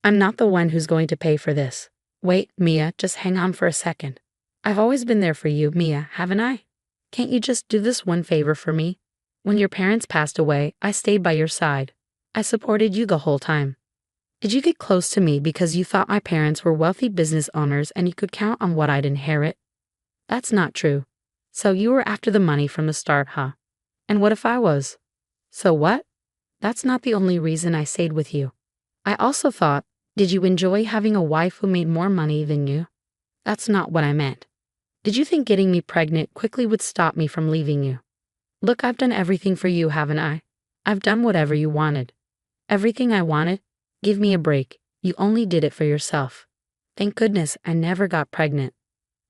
I'm not the one who's going to pay for this. Wait, Mia, just hang on for a second. I've always been there for you, Mia, haven't I? Can't you just do this one favor for me? When your parents passed away, I stayed by your side. I supported you the whole time. Did you get close to me because you thought my parents were wealthy business owners and you could count on what I'd inherit? That's not true. So you were after the money from the start, huh? And what if I was? So what? That's not the only reason I stayed with you. I also thought, did you enjoy having a wife who made more money than you? That's not what I meant. Did you think getting me pregnant quickly would stop me from leaving you? Look, I've done everything for you, haven't I? I've done whatever you wanted. Everything I wanted? Give me a break. You only did it for yourself. Thank goodness I never got pregnant.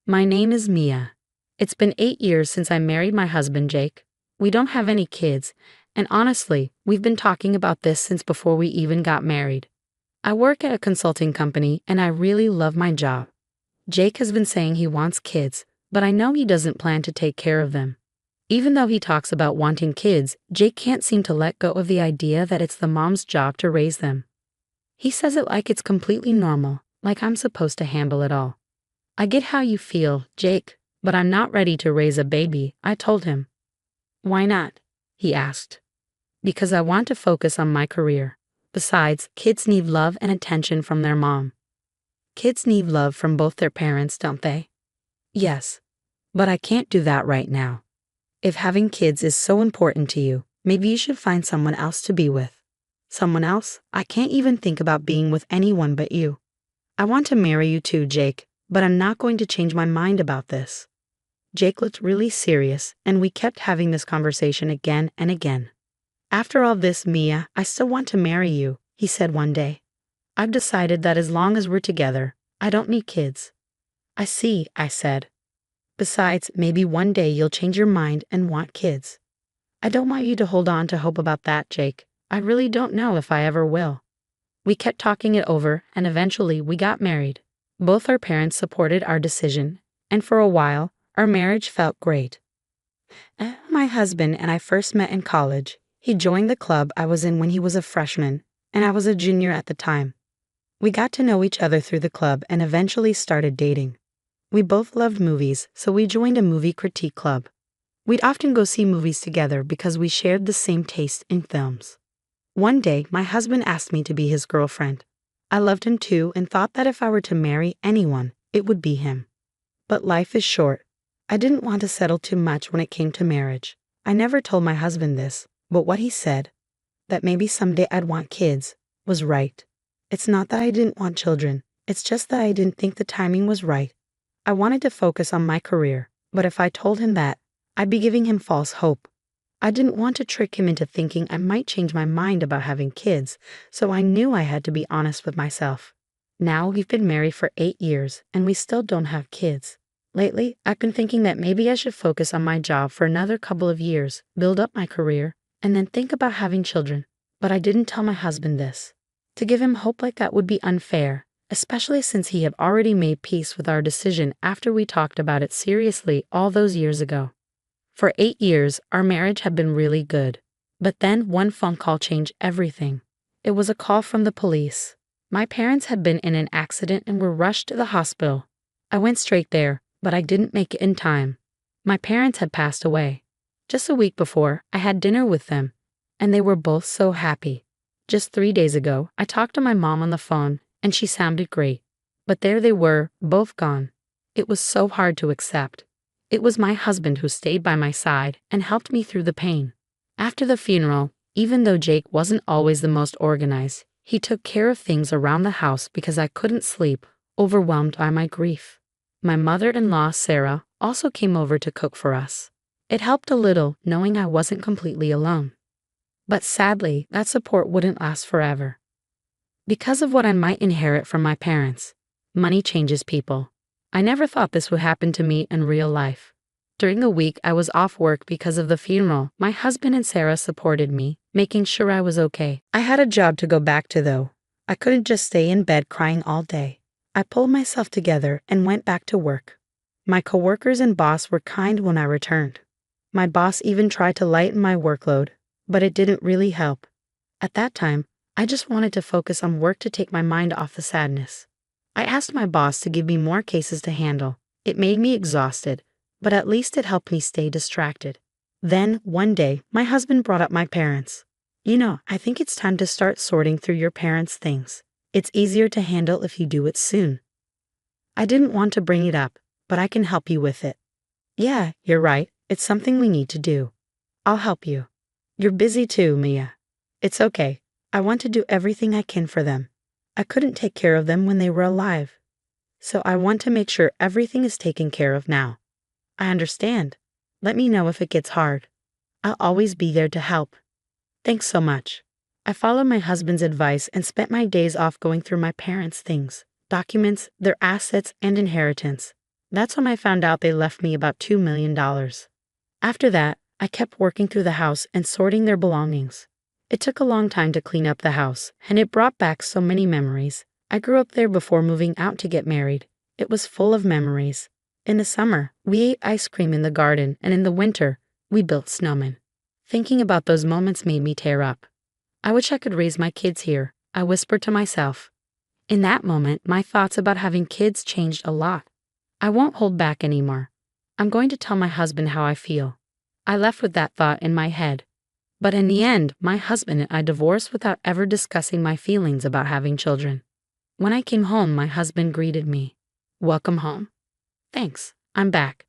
My name is Mia. It's been 8 years since I married my husband, Jake. We don't have any kids, and honestly, we've been talking about this since before we even got married. I work at a consulting company and I really love my job. Jake has been saying he wants kids, but I know he doesn't plan to take care of them. Even though he talks about wanting kids, Jake can't seem to let go of the idea that it's the mom's job to raise them. He says it like it's completely normal, like I'm supposed to handle it all. I get how you feel, Jake, but I'm not ready to raise a baby, I told him. Why not? He asked. Because I want to focus on my career. Besides, kids need love and attention from their mom. Kids need love from both their parents, don't they? Yes. But I can't do that right now. If having kids is so important to you, maybe you should find someone else to be with. Someone else? I can't even think about being with anyone but you. I want to marry you too, Jake, but I'm not going to change my mind about this. Jake looked really serious, and we kept having this conversation again and again. After all this, Mia, I still want to marry you, he said one day. I've decided that as long as we're together, I don't need kids. I see, I said. Besides, maybe one day you'll change your mind and want kids. I don't want you to hold on to hope about that, Jake. I really don't know if I ever will. We kept talking it over, and eventually we got married. Both our parents supported our decision, and for a while, our marriage felt great. My husband and I first met in college. He joined the club I was in when he was a freshman, and I was a junior at the time. We got to know each other through the club and eventually started dating. We both loved movies, so we joined a movie critique club. We'd often go see movies together because we shared the same taste in films. One day, my husband asked me to be his girlfriend. I loved him too and thought that if I were to marry anyone, it would be him. But life is short. I didn't want to settle too much when it came to marriage. I never told my husband this, but what he said, that maybe someday I'd want kids, was right. It's not that I didn't want children, it's just that I didn't think the timing was right. I wanted to focus on my career, but if I told him that, I'd be giving him false hope. I didn't want to trick him into thinking I might change my mind about having kids, so I knew I had to be honest with myself. Now we've been married for 8 years, and we still don't have kids. Lately, I've been thinking that maybe I should focus on my job for another couple of years, build up my career, and then think about having children. But I didn't tell my husband this. To give him hope like that would be unfair, especially since he had already made peace with our decision after we talked about it seriously all those years ago. For 8 years, our marriage had been really good. But then one phone call changed everything. It was a call from the police. My parents had been in an accident and were rushed to the hospital. I went straight there, but I didn't make it in time. My parents had passed away. Just a week before, I had dinner with them, and they were both so happy. Just 3 days ago, I talked to my mom on the phone, and she sounded great. But there they were, both gone. It was so hard to accept. It was my husband who stayed by my side and helped me through the pain. After the funeral, even though Jake wasn't always the most organized, he took care of things around the house because I couldn't sleep, overwhelmed by my grief. My mother-in-law, Sarah, also came over to cook for us. It helped a little knowing I wasn't completely alone. But sadly, that support wouldn't last forever. Because of what I might inherit from my parents, money changes people. I never thought this would happen to me in real life. During the week I was off work because of the funeral, my husband and Sarah supported me, making sure I was okay. I had a job to go back to though. I couldn't just stay in bed crying all day. I pulled myself together and went back to work. My coworkers and boss were kind when I returned. My boss even tried to lighten my workload, but it didn't really help. At that time, I just wanted to focus on work to take my mind off the sadness. I asked my boss to give me more cases to handle. It made me exhausted, but at least it helped me stay distracted. Then, one day, my husband brought up my parents. I think it's time to start sorting through your parents' things. It's easier to handle if you do it soon. I didn't want to bring it up, but I can help you with it. Yeah, you're right. It's something we need to do. I'll help you. You're busy too, Mia. It's okay. I want to do everything I can for them. I couldn't take care of them when they were alive. So I want to make sure everything is taken care of now. I understand. Let me know if it gets hard. I'll always be there to help. Thanks so much. I followed my husband's advice and spent my days off going through my parents' things, documents, their assets, and inheritance. That's when I found out they left me about $2 million. After that, I kept working through the house and sorting their belongings. It took a long time to clean up the house, and it brought back so many memories. I grew up there before moving out to get married. It was full of memories. In the summer, we ate ice cream in the garden, and in the winter, we built snowmen. Thinking about those moments made me tear up. I wish I could raise my kids here, I whispered to myself. In that moment, my thoughts about having kids changed a lot. I won't hold back anymore. I'm going to tell my husband how I feel. I left with that thought in my head. But in the end, my husband and I divorced without ever discussing my feelings about having children. When I came home, my husband greeted me. Welcome home. Thanks, I'm back.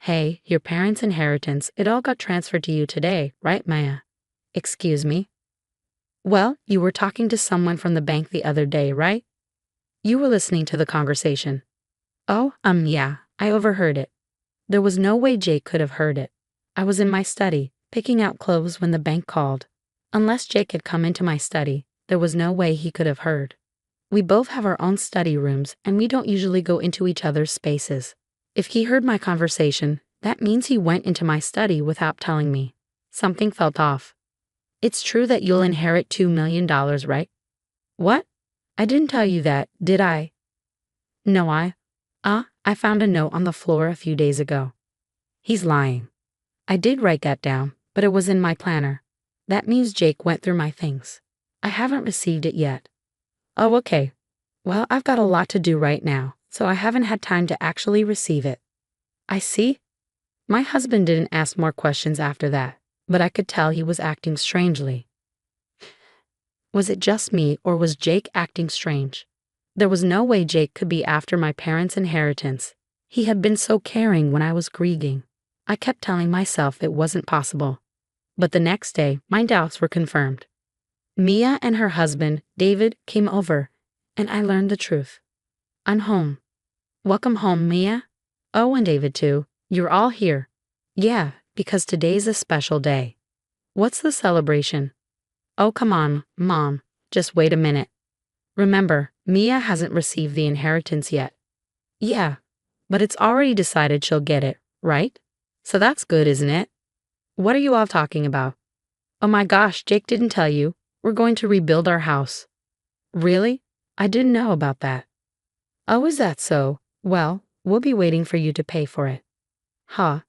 Hey, your parents' inheritance, it all got transferred to you today, right, Maya? Excuse me? Well, you were talking to someone from the bank the other day, right? You were listening to the conversation. Oh, yeah, I overheard it. There was no way Jake could have heard it. I was in my study, picking out clothes when the bank called. Unless Jake had come into my study, there was no way he could have heard. We both have our own study rooms, and we don't usually go into each other's spaces. If he heard my conversation, that means he went into my study without telling me. Something felt off. It's true that you'll inherit $2 million, right? What? I didn't tell you that, did I? No, I found a note on the floor a few days ago. He's lying. I did write that down, but it was in my planner. That means Jake went through my things. I haven't received it yet. Oh, okay. Well, I've got a lot to do right now, so I haven't had time to actually receive it. I see. My husband didn't ask more questions after that, but I could tell he was acting strangely. Was it just me, or was Jake acting strange? There was no way Jake could be after my parents' inheritance. He had been so caring when I was grieving. I kept telling myself it wasn't possible. But the next day, my doubts were confirmed. Mia and her husband, David, came over, and I learned the truth. I'm home. Welcome home, Mia. Oh, and David too. You're all here. Yeah, because today's a special day. What's the celebration? Oh, come on, Mom. Just wait a minute. Remember, Mia hasn't received the inheritance yet. Yeah, but it's already decided she'll get it, right? So that's good, isn't it? What are you all talking about? Oh my gosh, Jake didn't tell you. We're going to rebuild our house. Really? I didn't know about that. Oh, is that so? Well, we'll be waiting for you to pay for it. Huh?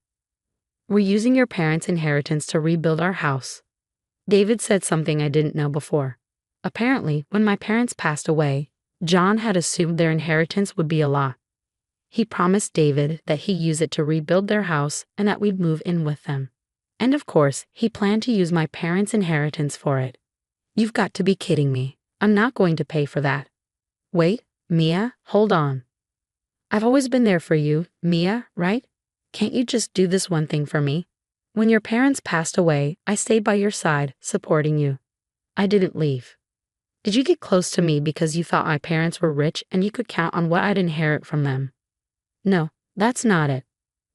We're using your parents' inheritance to rebuild our house. David said something I didn't know before. Apparently, when my parents passed away, John had assumed their inheritance would be a lot. He promised David that he'd use it to rebuild their house and that we'd move in with them. And of course, he planned to use my parents' inheritance for it. You've got to be kidding me. I'm not going to pay for that. Wait, Mia, hold on. I've always been there for you, Mia, right? Can't you just do this one thing for me? When your parents passed away, I stayed by your side, supporting you. I didn't leave. Did you get close to me because you thought my parents were rich and you could count on what I'd inherit from them? No, that's not it.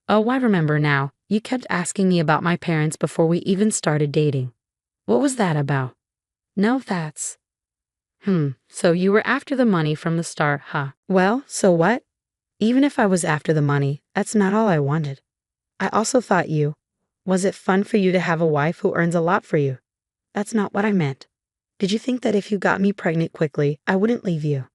Oh, I remember now. You kept asking me about my parents before we even started dating. What was that about? No, that's... So you were after the money from the start, huh? Well, so what? Even if I was after the money, that's not all I wanted. I also thought you... Was it fun for you to have a wife who earns a lot for you? That's not what I meant. Did you think that if you got me pregnant quickly, I wouldn't leave you?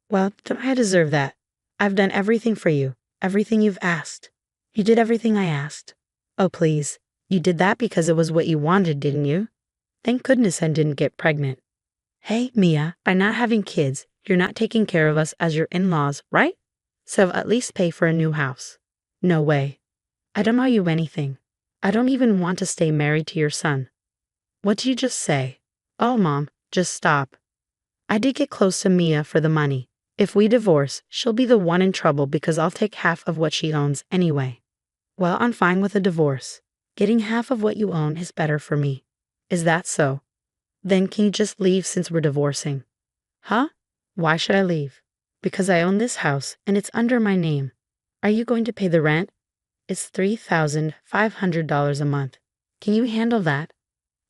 Well, don't I deserve that? I've done everything for you, everything you've asked. You did everything I asked. Oh, please. You did that because it was what you wanted, didn't you? Thank goodness I didn't get pregnant. Hey, Mia, by not having kids, you're not taking care of us as your in-laws, right? So at least pay for a new house. No way. I don't owe you anything. I don't even want to stay married to your son. What did you just say? Oh, Mom, just stop. I did get close to Mia for the money. If we divorce, she'll be the one in trouble because I'll take half of what she owns anyway. Well, I'm fine with a divorce. Getting half of what you own is better for me. Is that so? Then can you just leave since we're divorcing? Huh? Why should I leave? Because I own this house and it's under my name. Are you going to pay the rent? It's $3,500 a month. Can you handle that?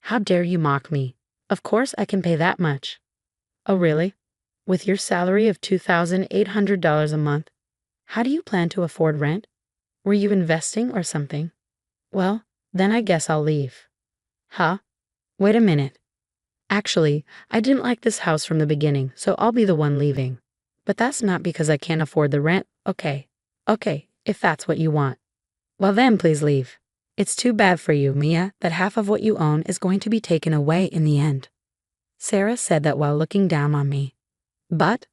How dare you mock me? Of course I can pay that much. Oh, really? With your salary of $2,800 a month? How do you plan to afford rent? Were you investing or something? Well, then I guess I'll leave. Huh? Wait a minute. Actually, I didn't like this house from the beginning, so I'll be the one leaving. But that's not because I can't afford the rent, okay? Okay, if that's what you want. Well then, please leave. It's too bad for you, Mia, that half of what you own is going to be taken away in the end. Sarah said that while looking down on me. But,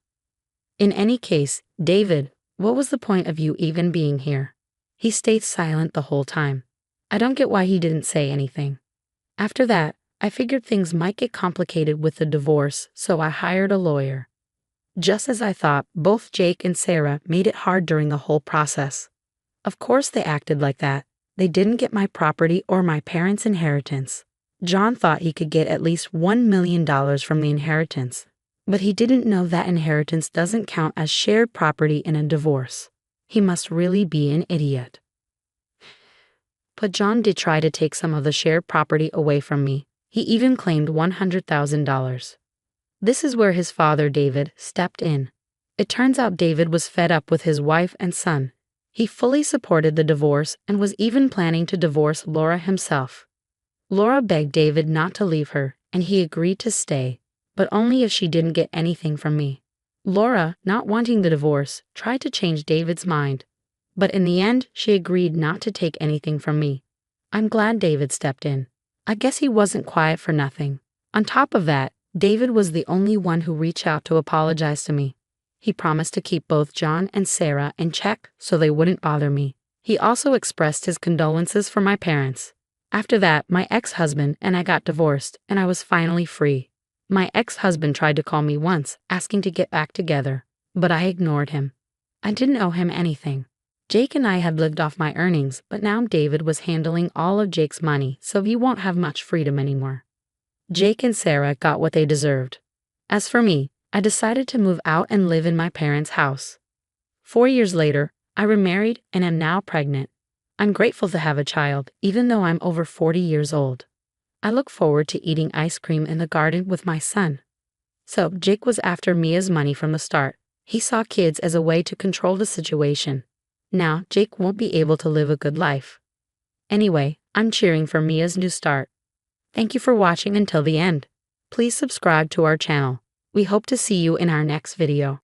in any case, David, what was the point of you even being here? He stayed silent the whole time. I don't get why he didn't say anything. After that, I figured things might get complicated with the divorce, so I hired a lawyer. Just as I thought, both Jake and Sarah made it hard during the whole process. Of course they acted like that. They didn't get my property or my parents' inheritance. John thought he could get at least $1 million from the inheritance. But he didn't know that inheritance doesn't count as shared property in a divorce. He must really be an idiot. But John did try to take some of the shared property away from me. He even claimed $100,000. This is where his father, David, stepped in. It turns out David was fed up with his wife and son. He fully supported the divorce and was even planning to divorce Laura himself. Laura begged David not to leave her, and he agreed to stay, but only if she didn't get anything from me. Laura, not wanting the divorce, tried to change David's mind, but in the end, she agreed not to take anything from me. I'm glad David stepped in. I guess he wasn't quiet for nothing. On top of that, David was the only one who reached out to apologize to me. He promised to keep both John and Sarah in check so they wouldn't bother me. He also expressed his condolences for my parents. After that, my ex-husband and I got divorced, and I was finally free. My ex-husband tried to call me once, asking to get back together, but I ignored him. I didn't owe him anything. Jake and I had lived off my earnings, but now David was handling all of Jake's money, so he won't have much freedom anymore. Jake and Sarah got what they deserved. As for me, I decided to move out and live in my parents' house. 4 years later, I remarried and am now pregnant. I'm grateful to have a child, even though I'm over 40 years old. I look forward to eating ice cream in the garden with my son. So, Jake was after Mia's money from the start. He saw kids as a way to control the situation. Now, Jake won't be able to live a good life. Anyway, I'm cheering for Mia's new start. Thank you for watching until the end. Please subscribe to our channel. We hope to see you in our next video.